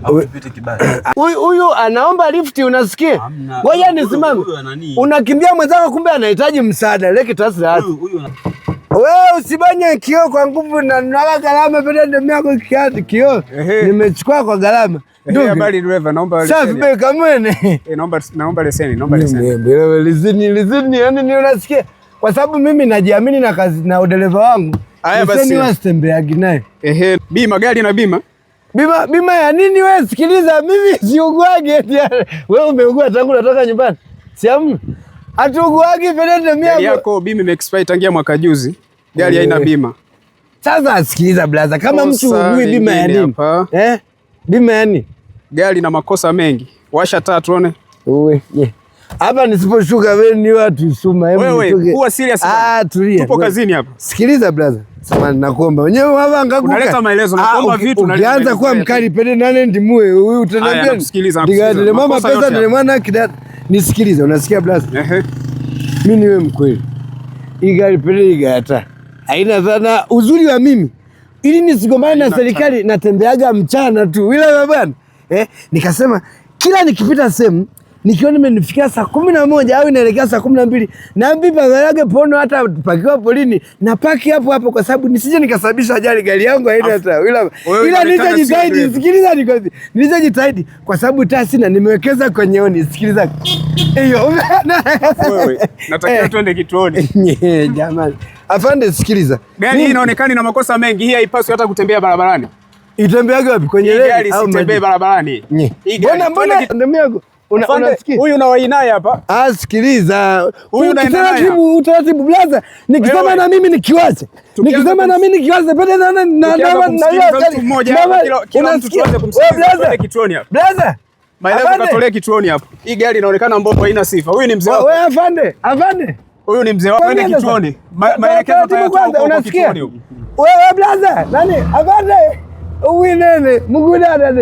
au nipite kibali. Huyu anaomba lifti, unasikia? Ngoja nisimame. Unakimbia mwenzako, kumbe anahitaji msaada. Leki tasa. Wewe usibanye kioo kwa nguvu na nala gharama pale ndio yako kioo. Nimechukua kwa gharama. Ndio habari driver, naomba leseni. Safi bei kamene. Naomba leseni, Leseni yani ni unasikia? Kwa sababu mimi najiamini na kazi na udereva wangu. Haya basi. Leseni wasitembeagi naye. Bima gari na bima? Bima ya nini wewe? Sikiliza, mimi siuguagi eti. Wewe umeugua tangu natoka nyumbani. Siamu. Atuguagi pelende mia yako bima imeexpire tangia mwaka juzi. Gari haina bima. Sasa sikiliza blaza, kama mtu ugui bima ya nini? Bima ya nini? Gari na makosa mengi. Washa taa tuone. Hapa nisiposhuka wewe ni watu suma. Wewe kuwa serious. Tulia. Tupo kazini hapa. Sikiliza blaza. Samahani nakuomba. Wenyewe hapa ngakuka. Unaleta maelezo na kuomba vitu na ukianza kuwa mkali pende nane ndimue. Wewe utaniambia. Sikiliza. Ndio mama pesa ndio mwana kidata. Nisikilize, unasikia blaza? Mimi niwe mkweli. Hii gari pele igata. Haina sana uzuri wa mimi. Ili nisigombane na serikali natembeaga mchana tu. Ila bwana, nikasema kila nikipita sehemu nikiona nimenifikia saa 11 au inaelekea saa 12 na bipa garage pono hata pakiwa polini na paki hapo hapo kwa sababu nisije nikasababisha ajali, gari yangu haina hata. Ila nitajitahidi, sikiliza nikwambie. Nitajitahidi kwa sababu taa sina, nimewekeza kwenye oni. Sikiliza. Wewe natakiwa twende kituoni. Jamani. Afande sikiliza. Gari hii inaonekana na makosa mengi. Hii haipaswi hata kutembea barabarani. Itembeaga wapi? Kwenye gari sitembee barabarani. Mbona ndio yangu? Unasikia? Huyu unawahi naye hapa? Sikiliza. Huyu utaratibu blaza. Nikisema na mimi nikiwaze. Nikisema na mimi nikiwaze pende na mtu mmoja kila mtu tuanze kumsikiliza kituoni hapa. Blaza. Maelezo katolea kituoni hapa. Hii gari inaonekana mbovu, haina sifa. Huyu ni mzee wako. Wewe afande. Huyu ni mzee wako, ende kituoni. Maelekezo tayari unasikia? Wewe blaza. Nani? Afande. Uwi nene. Mugudada.